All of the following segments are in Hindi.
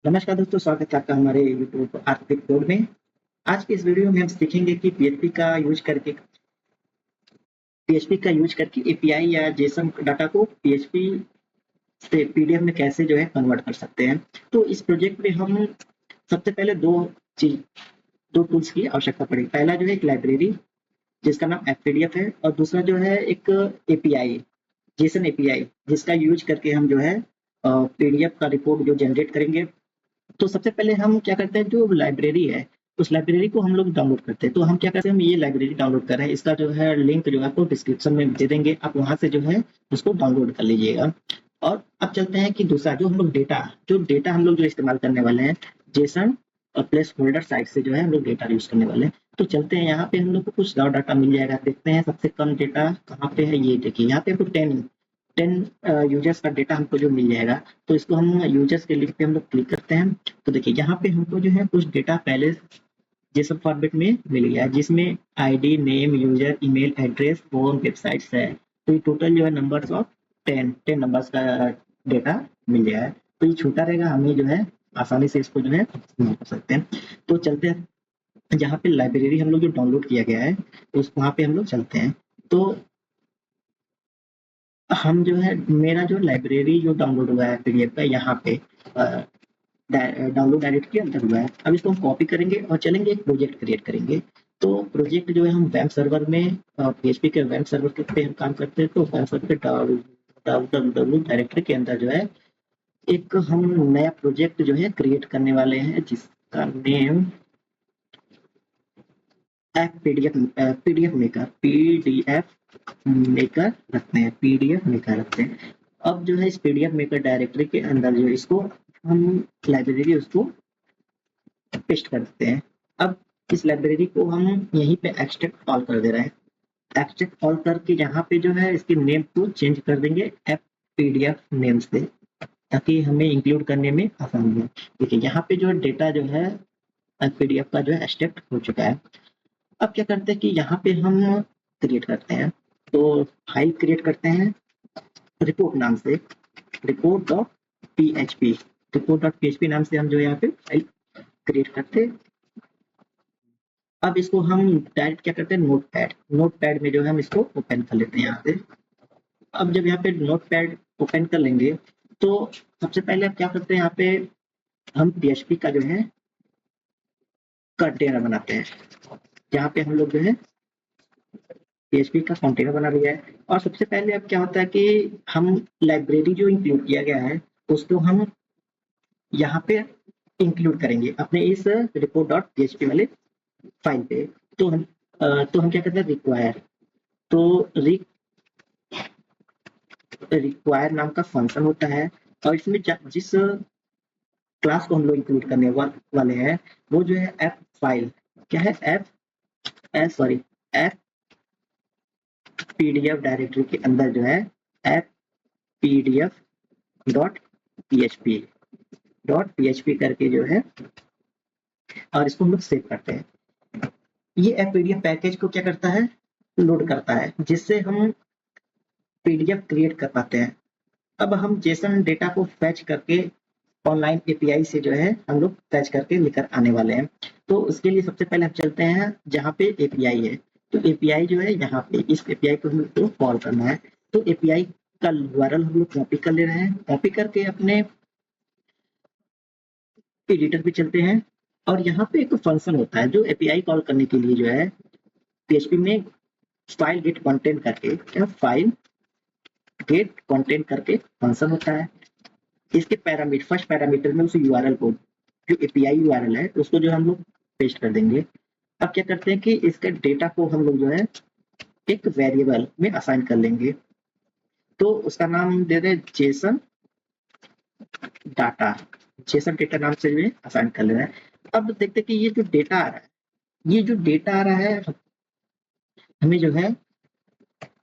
नमस्कार दोस्तों, स्वागत है आपका हमारे यूट्यूब आर्थिक कोड में। आज की इस वीडियो में हम सीखेंगे कि पीएचपी का यूज करके एपीआई या जेसन डाटा को पीएचपी से पीडीएफ में कैसे जो है कन्वर्ट कर सकते हैं। तो इस प्रोजेक्ट में हम सबसे पहले चीज दो टूल्स की आवश्यकता पड़ेगी। पहला जो है एक लाइब्रेरी जिसका नाम एफपीडीएफ है, और दूसरा जो है एक एपीआई, जेसन एपीआई, जिसका यूज करके हम जो है पीडीएफ का रिपोर्ट जो जनरेट करेंगे। तो सबसे पहले हम क्या करते हैं, जो लाइब्रेरी है उस लाइब्रेरी को हम लोग डाउनलोड करते हैं। तो हम क्या करते हैं, हम ये लाइब्रेरी डाउनलोड कर रहे हैं, इसका जो है लिंक जो है आपको डिस्क्रिप्शन में दे देंगे, आप वहां से जो है उसको डाउनलोड कर लीजिएगा। और अब चलते हैं कि दूसरा जो हम लोग डेटा हम लोग जो इस्तेमाल करने वाले हैं, जेसन प्लेस होल्डर साइट से जो है हम लोग डेटा यूज करने वाले हैं। तो चलते हैं, यहाँ पे हम लोग को कुछ डाटा मिल जाएगा। देखते हैं सबसे कम डेटा कहाँ पे है। ये देखिए, यहाँ पे हमको 10 यूजर्स का डेटा हमको जो मिल जाएगा। तो इसको हम यूजर्स के लिंक पे हम लोग क्लिक करते हैं। तो देखिए, यहाँ पे हमको जो है कुछ डेटा पहले जेसन फॉर्मेट में मिल गया है, जिसमें ID, name, user, email address, phone, websites है। तो ये टोटल जो है नंबर्स ऑफ 10 नंबर्स का डेटा मिल गया है। तो ये छोटा रहेगा, हमें जो है आसानी से इसको जो है इस्तेमाल कर सकते हैं। तो चलते हैं, जहाँ पे लाइब्रेरी हम लोग जो डाउनलोड किया गया है उस वहाँ पे हम लोग चलते हैं। तो हम जो है, मेरा जो लाइब्रेरी जो डाउनलोड हुआ है पीडीएफ का, यहाँ पे डाउनलोड डायरेक्ट के अंदर हुआ है। अब इसको हम कॉपी करेंगे और चलेंगे एक प्रोजेक्ट क्रिएट करेंगे। तो प्रोजेक्ट जो है हम वेब सर्वर में, पीएचपी के वेब सर्वर पे हम काम करते हैं। तो वेब सर्वर पे www डायरेक्टरी के अंदर जो है एक हम नया प्रोजेक्ट जो है क्रिएट करने वाले हैं, जिसका नेम पीडीएफ मेकर रखते हैं। अब जो है इस पीडीएफ मेकर डायरेक्टरी के अंदर जो इसको हम लाइब्रेरी उसको पेस्ट कर देते हैं। अब इस लाइब्रेरी को हम यहीं पे एक्सट्रैक्ट ऑल कर दे रहे हैं। एक्सट्रैक्ट ऑल करके यहाँ पे जो है इसके नेम को चेंज कर देंगे एफ पीडीएफ नेम से, ताकि हमें इंक्लूड करने में आसानी हो। देखिए, यहाँ पे जो डेटा जो है पीडीएफ का जो है एक्सट्रैक्ट हो चुका है। अब क्या करते हैं कि यहाँ पे हम क्रिएट करते हैं। तो फाइल क्रिएट करते हैं रिपोर्ट नाम से, रिपोर्ट.php नाम से हम जो यहाँ पे फाइल क्रिएट करते हैं। अब इसको हम डायरेक्ट क्या करते हैं, नोटपैड में जो है हम इसको ओपन कर लेते हैं यहाँ से। अब जब यहाँ पे नोटपैड ओपन कर लेंगे, तो सबसे पहले आप क्या करते हैं, यहाँ पे हम पीएचपी का जो है कंटेनर बनाते हैं। यहाँ पे हम लोग जो है पीएचपी का कंटेनर बना लिया है। और सबसे पहले अब क्या होता है कि हम लाइब्रेरी जो इंक्लूड किया गया है उसको हम यहाँ पे इंक्लूड करेंगे अपने इस report.php वाले फाइल पे। तो हम क्या करते हैं, रिक्वायर नाम का फंक्शन होता है। और इसमें जिस क्लास को हम लोग इंक्लूड करने वाले हैं वो जो है एफ फाइल, क्या है, एफ पीडीएफ डायरेक्टरी के अंदर जो है एफ पीडीएफ .php करके जो है, और इसको हम लोग सेव करते हैं। ये एफ पीडीएफ पैकेज को क्या करता है, लोड करता है, जिससे हम पीडीएफ क्रिएट कर पाते हैं। अब हम जेसन डेटा को फैच करके ऑनलाइन एपीआई से जो है हम लोग फैच करके लेकर आने वाले हैं। तो उसके लिए सबसे पहले हम चलते हैं जहाँ पे एपीआई है। तो एपीआई जो है यहाँ पे, इस एपीआई को हम लोग को कॉल करना है। तो एपीआई का यूआरएल हम लोग कॉपी कर ले रहे हैं। कॉपी करके अपने एडिटर पे चलते हैं, और यहाँ पे एक फंक्शन होता है जो एपीआई कॉल करने के लिए जो है पीएचपी में फाइल गेट कंटेंट करके, क्या फाइल गेट कंटेंट करके फंक्शन होता है। इसके फर्स्ट पैरामीटर में उस यूआरएल को, जो एपीआई यूआरएल है, उसको जो हम लोग पेस्ट कर देंगे। अब क्या करते हैं कि इसके डेटा को हम लोग जो है एक वेरिएबल में असाइन कर लेंगे। तो उसका नाम दे दें जेसन डाटा नाम से जो है असाइन कर ले रहे हैं। अब देखते हैं कि ये जो डेटा आ रहा है हमें जो है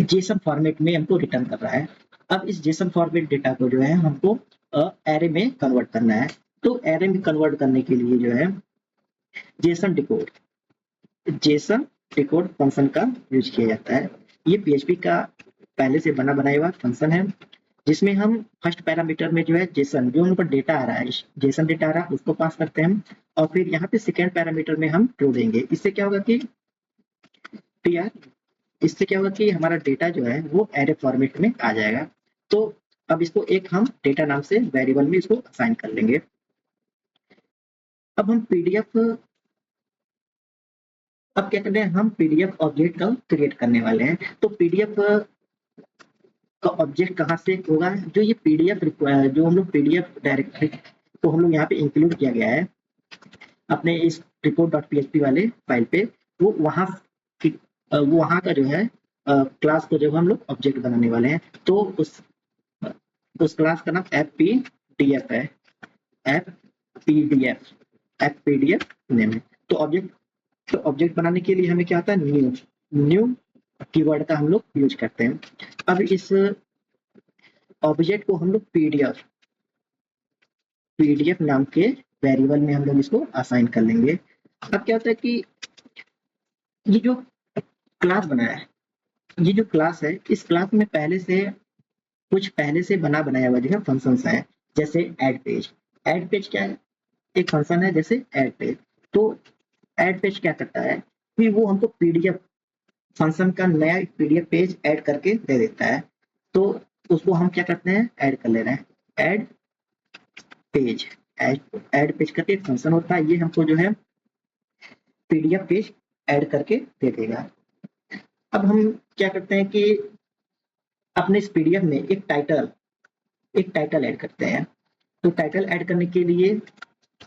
जेसन फॉर्मेट में हमको रिटर्न कर रहा है। अब इस जेसन फॉर्मेट डेटा को जो है हमको एरे में कन्वर्ट करना है। तो एरे में कन्वर्ट करने के लिए जो है जेसन डिकोड फंक्शन का यूज किया जाता है। ये पीएचपी का पहले से बना बनाया हुआ फंक्शन है। जिसमें हम फर्स्ट पैरामीटर में जो है जेसन, जो उन पर डेटा आ रहा है, जेसन डेटा आ रहा है उसको पास करते हैं हम, और फिर यहाँ पे सेकेंड पैरामीटर में हम ट्रू देंगे। इससे क्या होगा कि टीआर, इससे क्या होगा कि हमारा डेटा जो है वो एरे फॉर्मेट में आ जाएगा। तो अब इसको एक हम डेटा नाम से वेरिएबल में इसको असाइन कर लेंगे। अब हम पीडीएफ, अब क्या करते हैं, हम पीडीएफ ऑब्जेक्ट का क्रिएट करने वाले हैं। तो पीडीएफ का ऑब्जेक्ट कहाँ से होगा, जो ये पीडीएफ जो हम लोग पीडीएफ डायरेक्टरी को हम लोग यहाँ पे इंक्लूड किया गया है अपने इस report.php वाले फाइल पे, वो वहाँ का जो है क्लास को जब हम लोग ऑब्जेक्ट बनाने वाले हैं, तो उस क्लास का नाम fpdf है, fpdf नेम है। तो ऑब्जेक्ट बनाने के लिए हमें क्या आता है, न्यू कीवर्ड का हम लोग यूज करते हैं। अब इस ऑब्जेक्ट को हम लोग पीडीएफ नाम के वेरिएबल में हम लोग इसको असाइन कर लेंगे। अब क्या होता है कि ये जो क्लास बनाया है, ये जो क्लास है, इस क्लास में पहले से बनाया हुआ जो है फंक्शंस है, जैसे ऐड पेज। ऐड पेज क्या है, एक फंक्शन है जैसे ऐड पेज। तो ऐड पेज क्या करता है कि वो हमको पीडीएफ फंक्शन का नया पीडीएफ पेज ऐड करके दे देता है। तो उसको हम क्या करते हैं, ऐड कर ले रहे हैं, ऐड पेज करके एक फंक्शन होता है, ये हमको जो है पीडीएफ पेज ऐड करके दे देगा। अब हम क्या करते हैं कि अपने इस पीडीएफ में एक टाइटल ऐड करते हैं। तो टाइटल ऐड करने के लिए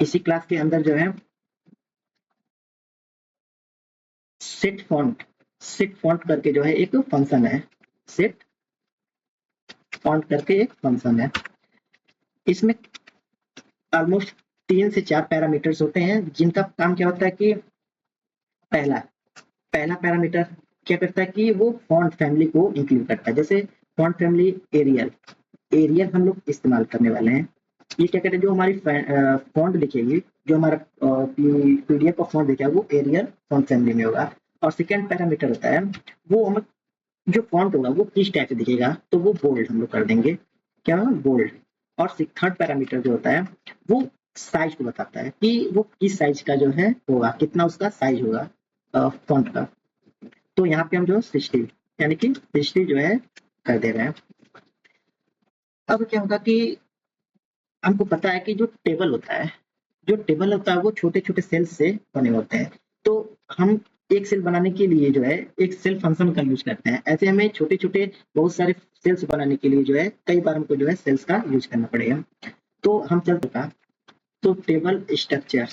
इसी क्लास के अंदर जो है सेट फॉन्ट करके जो है एक फंक्शन है, सेट फॉन्ट करके एक फंक्शन है। इसमें ऑलमोस्ट 3 से 4 पैरामीटर्स होते हैं, जिनका काम क्या होता है कि पहला पैरामीटर क्या करता है कि वो फॉन्ट फैमिली को इंक्लूड करता है। जैसे फॉन्ट फैमिली एरियल हम लोग इस्तेमाल करने वाले हैं। ये क्या कहते हैं, जो हमारी फॉन्ट दिखेगी, जो हमारा पीडीएफ का फॉन्ट दिखेगा वो एरियल फॉन्ट फैमिली में होगा। और सेकेंड पैरामीटर होता है, वो हम जो फॉन्ट होगा वो किस टाइप से दिखेगा, तो वो बोल्ड हम लोग कर देंगे, क्या बोल्ड। और थर्ड पैरामीटर जो होता है वो साइज को बताता है कि वो किस साइज का जो है होगा, कितना उसका साइज होगा फॉन्ट का। तो यहाँ पे हम जो 60 यानी कि 60 जो है कर दे रहे हैं। अब क्या होगा कि हमको पता है कि जो टेबल होता है वो छोटे छोटे सेल्स से बने होते हैं। तो हम एक सेल बनाने के लिए जो है एक सेल फंक्शन का यूज करते हैं। ऐसे हमें छोटे छोटे बहुत सारे सेल्स बनाने के लिए जो है कई बार हमको जो है सेल्स का यूज करना पड़ेगा। तो हम चलते का, तो टेबल स्ट्रक्चर,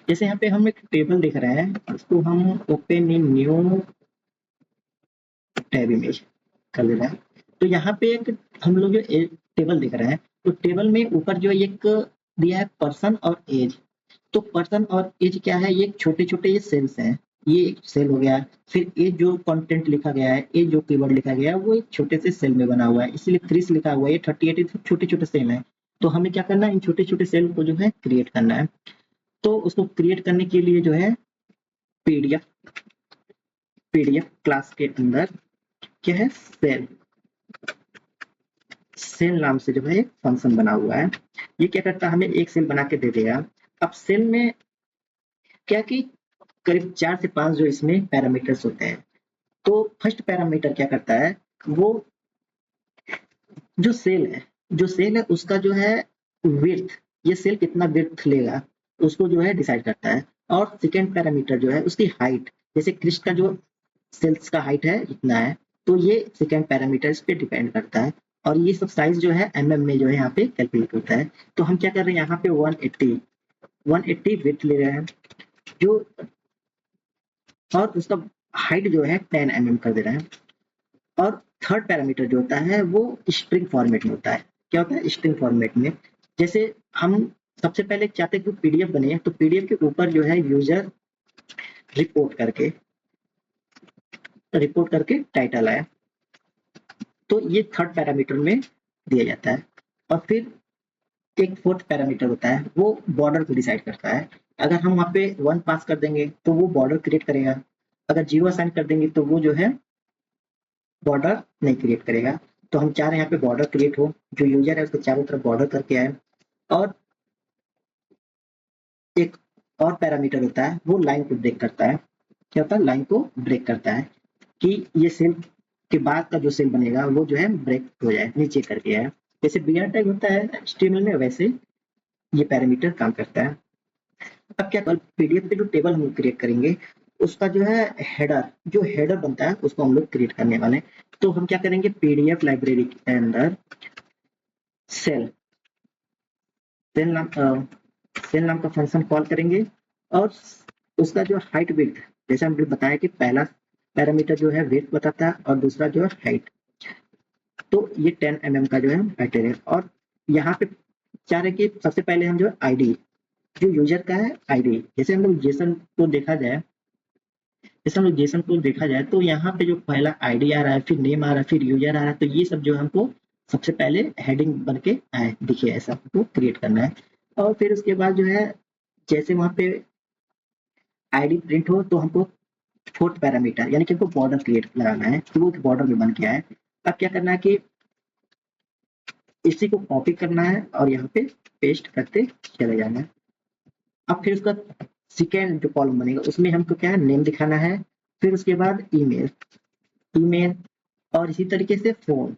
जैसे यहाँ पे हम एक टेबल देख रहे हैं, उसको हम open in new tab image कर दे रहे हैं। तो यहाँ पे एक हम लोग जो टेबल देख रहे हैं, तो टेबल में ऊपर जो एक दिया है पर्सन और एज। तो पर्सन और एज क्या है, ये छोटे छोटे ये सेल्स हैं, ये एक सेल हो गया। फिर एज जो कंटेंट लिखा गया है, एज जो कीवर्ड लिखा गया है, वो एक छोटे से सेल में बना हुआ है, इसलिए 30 लिखा हुआ है। ये 38 छोटे छोटे सेल है। तो हमें क्या करना है, इन छोटे छोटे सेल को जो है क्रिएट करना है। तो उसको क्रिएट करने के लिए जो है पीडीएफ क्लास के अंदर क्या है, सेल नाम से जो है एक फंक्शन बना हुआ है। ये क्या करता है, हमें एक सेल बना के दे देगा। अब सेल में क्या कि करीब 4 से 5 जो इसमें पैरामीटर्स होते हैं। तो फर्स्ट पैरामीटर क्या करता है, वो जो सेल है उसका जो है विड्थ, ये सेल कितना विड्थ लेगा उसको जो है डिसाइड करता है। और सेकेंड पैरामीटर जो है उसकी हाइट, जैसे क्रिस्ट का जो सेल्स का हाइट है इतना है, तो ये सेकेंड पैरामीटर इस पे डिपेंड करता है। और ये सब साइज जो है एमएम में जो है यहाँ पे कैलकुलेट होता है। तो हम क्या कर रहे हैं, यहाँ पे 180 विड्थ ले रहे हैं जो, और उसका हाइट जो है 10 mm कर दे रहे हैं। और थर्ड पैरामीटर जो होता है वो स्ट्रिंग फॉर्मेट में होता है। क्या होता है, स्ट्रिंग फॉर्मेट में। जैसे हम सबसे पहले चाहते हैं कि पीडीएफ बने, तो पीडीएफ के ऊपर जो है यूजर रिपोर्ट करके टाइटल आया, तो ये थर्ड पैरामीटर में दिया जाता है। और फिर एक फोर्थ पैरामीटर होता है, वो बॉर्डर को डिसाइड करता है। अगर हम वहाँ पे 1 पास कर देंगे तो वो बॉर्डर क्रिएट करेगा, अगर 0 असाइन कर देंगे तो वो जो है बॉर्डर नहीं क्रिएट करेगा। तो हम चाह रहे हैं यहाँ पे बॉर्डर क्रिएट हो, जो यूजर है उसको चारों तरफ बॉर्डर करके आए। और एक और पैरामीटर होता है, वो लाइन को ब्रेक करता है। क्या होता है? लाइन को ब्रेक करता है कि ये सेल के बाद का जो सेल बनेगा वो जो है ब्रेक हो जाए, नीचे करके आए। जैसे बीआर टैग होता है HTML में, वैसे ये पैरामीटर काम करता है। अब क्या कर, पीडीएफ पे जो टेबल हम क्रिएट करेंगे उसका जो है हेडर, जो हेडर बनता है उसको हम लोग क्रिएट करने वाले हैं। तो हम क्या करेंगे, पीडीएफ लाइब्रेरी के अंदर सेल सेल नाम सेल नाम का फंक्शन कॉल करेंगे, और उसका जो हाइट विड्थ, जैसे हमने बताया कि पहला पैरामीटर जो है विड्थ बताता है और दूसरा जो है हाइट, तो ये 10 mm का जो है हाइट है। और यहाँ पे चाह रहे कि सबसे पहले हम जो है आईडी, जो यूजर का है आईडी, जैसे हम लोग जेसन को देखा जाए, जैसे हम लोग जेसन को देखा जाए तो यहाँ पे जो पहला आईडी आ रहा है, फिर नेम आ रहा है, फिर यूजर आ रहा है, तो ये सब जो हमको सबसे पहले हेडिंग बन के आए दिखे, ऐसा हमको क्रिएट करना है। और फिर उसके बाद जो है जैसे वहाँ पे आईडी प्रिंट हो तो हमको फोर्थ पैरामीटर यानी कि हमको बॉर्डर क्रिएट लगाना है, तो वो बॉर्डर में बन के आए। अब क्या करना है कि इसी को कॉपी करना है और यहाँ पे पेस्ट करते चले जाना है। अब फिर उसका सेकेंड जो कॉलम बनेगा उसमें हमको क्या है, नेम दिखाना है, फिर उसके बाद ईमेल, ईमेल और इसी तरीके से फोन,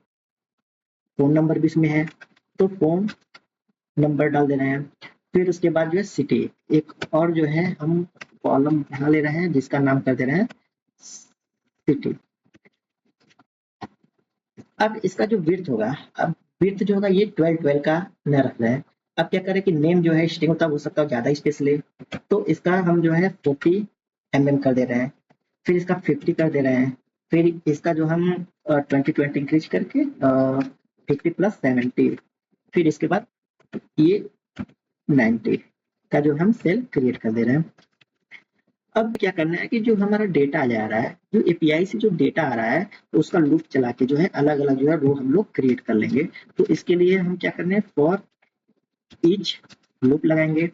फोन नंबर भी इसमें है तो फोन नंबर डाल दे रहे हैं। फिर उसके बाद जो है सिटी, एक और जो है हम कॉलम बना ले रहे हैं जिसका नाम कर दे रहे हैं सिटी। अब इसका जो विड्थ होगा, अब विड्थ जो होगा ये 12 का न रख रहे हैं। अब क्या करें कि नेम जो है स्ट्रिंग होता है, हो सकता है ज्यादा स्पेस ले, तो इसका हम जो है 40 mm कर दे रहे हैं, फिर इसका 50 कर दे रहे हैं, फिर इसका जो हम 20 इंक्रीज करके 50 + 70, फिर इसके बाद ये 90 का जो हम सेल क्रिएट कर दे रहे हैं। अब क्या करना है कि जो हमारा डेटा जा रहा है, जो एपीआई से जो डेटा आ रहा है, तो उसका लूप चला के जो है अलग अलग जो है वो हम लोग क्रिएट कर लेंगे। तो इसके लिए हम क्या करने हैं, फॉर ईच लूप लगाएंगे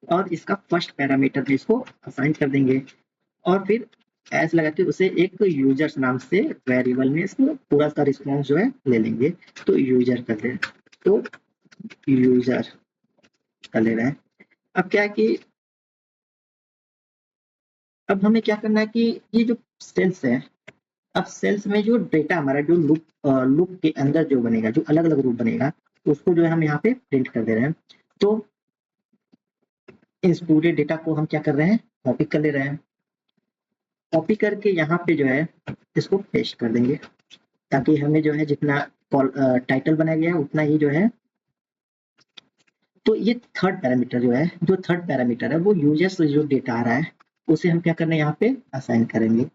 और इसका फर्स्ट पैरामीटर में इसको असाइन कर देंगे, और फिर एस लगा के उसे एक यूजर्स नाम से वेरिएबल में इसको पूरा का रिस्पॉन्स जो है ले लेंगे। तो यूजर कर दे, तो यूजर कर ले रहे हैं। अब क्या है कि अब हमें क्या करना है कि ये जो सेल्स है, अब सेल्स में जो डेटा हमारा जो लूप के अंदर जो बनेगा, जो अलग अलग रूप बनेगा, उसको जो है हम यहाँ पे प्रिंट कर दे रहे हैं। तो इस पूरे डेटा को हम क्या कर रहे हैं, कॉपी कर ले रहे हैं, कॉपी करके यहाँ पे जो है इसको पेस्ट कर देंगे, ताकि हमें जो है जितना टाइटल बनाया गया है उतना ही जो है। तो ये थर्ड पैरामीटर जो है, जो थर्ड पैरामीटर है वो यूजर से जो डेटा आ रहा है उसे हम क्या करना है, यहाँ पे असाइन करेंगे।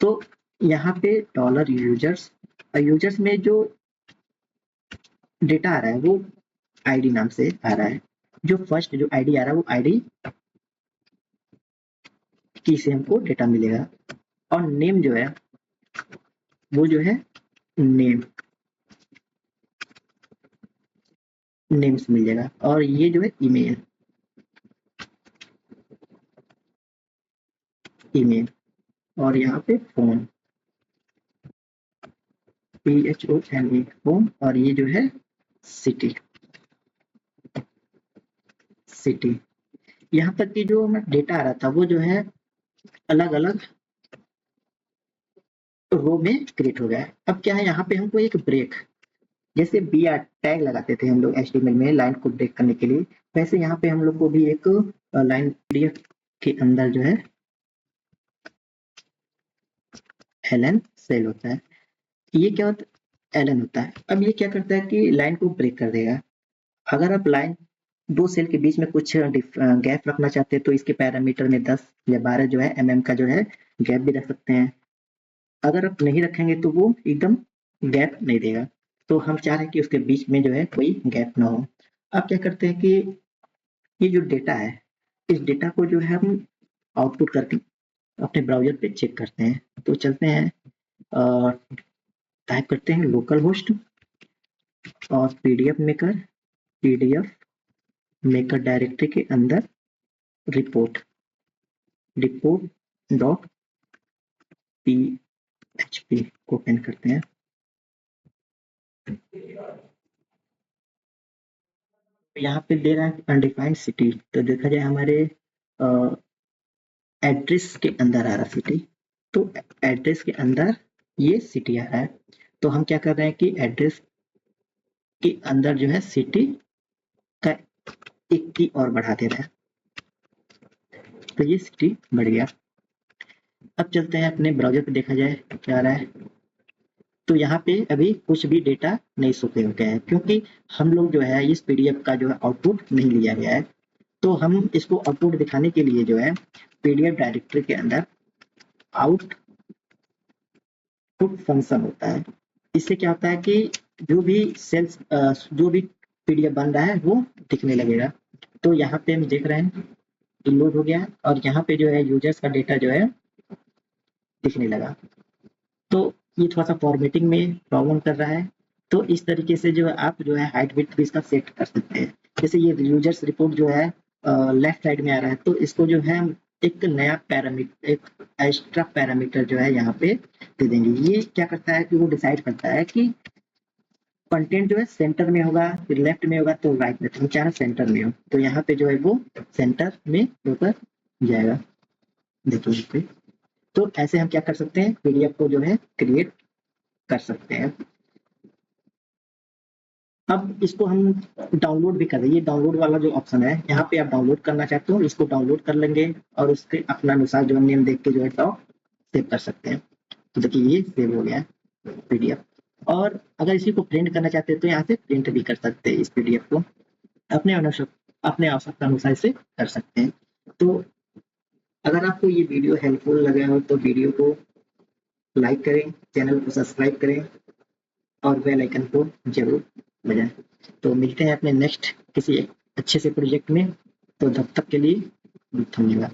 तो यहाँ पे डॉलर यूजर्स, यूजर्स में जो डेटा आ रहा है वो आईडी नाम से आ रहा है, जो फर्स्ट जो आईडी आ रहा है वो आईडी की से हमको डेटा मिलेगा। और नेम जो है वो जो है नेम, नेम से मिल जाएगा। और ये जो है ईमेल, ईमेल, और यहाँ पे फोन, PHONE फोन, और ये जो है सिटी, सिटी। यहाँ तक कि जो डेटा आ रहा था वो जो है अलग अलग रो में क्रिएट हो गया है। अब क्या है, यहाँ पे हमको एक ब्रेक, जैसे BR टैग लगाते थे हम लोग HTML में लाइन को ब्रेक करने के लिए, वैसे यहाँ पे हम लोग को भी एक लाइन PDF के अंदर जो है LN सेल होता है। ये क्या होता है, LN होता है। अब ये क्या करता है कि लाइन को ब्रेक कर देगा। अगर आप लाइन दो सेल के बीच में कुछ गैप रखना चाहते हैं तो इसके पैरामीटर में 10 या 12 जो है MM का जो है गैप भी रख सकते हैं। अगर आप नहीं रखेंगे तो वो एकदम गैप नहीं देगा। तो हम चाह रहे हैं कि उसके बीच में जो है कोई गैप ना हो। अब क्या करते हैं कि ये जो डेटा है, इस डेटा को जो है हम आउटपुट करके अपने ब्राउजर पे चेक करते हैं। तो चलते हैं, टाइप करते हैं लोकल होस्ट और पीडीएफ मेकर डायरेक्टरी के अंदर रिपोर्ट .php को ओपन करते हैं। यहाँ पे दे रहा है अनडिफाइंड सिटी, तो देखा जाए हमारे एड्रेस के अंदर आ रहा सिटी, तो एड्रेस के अंदर ये सिटी आ रहा है, तो हम क्या कर रहे हैं कि एड्रेस के अंदर जो है सिटी का एक की और बढ़ा दे रहा है, तो ये सिटी बढ़ गया। अब चलते हैं अपने ब्राउजर पे, देखा जाए क्या आ रहा है। तो यहाँ पे अभी कुछ भी डेटा नहीं शो हो गया है, क्योंकि हम लोग जो है इस पीडीएफ का जो है आउटपुट नहीं लिया गया है। तो हम इसको आउटपुट दिखाने के लिए जो है पीडीएफ डायरेक्टरी के अंदर आउटपुट फंक्शन होता है। इससे क्या होता है कि जो भी सेल्स जो भी पीडीएफ बन रहा है वो दिखने लगेगा। तो यहाँ पे हम देख रहे हैं लोड हो गया और यहाँ पे जो है यूजर्स का डेटा जो है दिखने लगा। तो ये थोड़ा सा फॉर्मेटिंग में प्रॉब्लम कर रहा है, तो इस तरीके से जो है आप जो है हाइट विड्थ भी इसका सेट कर सकते हैं। जैसे ये यूजर्स रिपोर्ट जो है लेफ्ट साइड में आ रहा है, तो इसको जो है एक नया पैरामीटर, एक एक्स्ट्रा पैरामीटर जो है यहाँ पे दे देंगे। ये क्या करता है कि वो डिसाइड करता है कि कंटेंट जो है सेंटर में होगा, फिर लेफ्ट में होगा, तो राइट में, तो चाहे सेंटर में हो, तो यहाँ पे जो है वो सेंटर में होकर जाएगा। देखिए यहाँ पे, तो ऐसे हम क्या कर सकते हैं, पीडीएफ को जो है क्रिएट कर सकते हैं। अब इसको हम डाउनलोड भी कर रहे हैं, ये डाउनलोड वाला जो ऑप्शन है, यहाँ पे आप डाउनलोड करना चाहते हो, इसको डाउनलोड कर लेंगे और उसके अपना अनुसार जो नेम देख के जो है टॉप सेव कर सकते हैं। तो देखिए ये सेव हो गया पीडीएफ। और अगर इसी को प्रिंट करना चाहते हैं तो यहाँ से प्रिंट भी कर सकते हैं इस पीडीएफ को, अपने आवश्यकता अनुसार इसे कर सकते हैं। तो अगर आपको ये वीडियो हेल्पफुल लगा हो तो वीडियो को लाइक करें, चैनल को सब्सक्राइब करें और बेल आइकन को जरूर बजाएं। तो मिलते हैं अपने नेक्स्ट किसी एक अच्छे से प्रोजेक्ट में, तो तब तक के लिए धन्यवाद।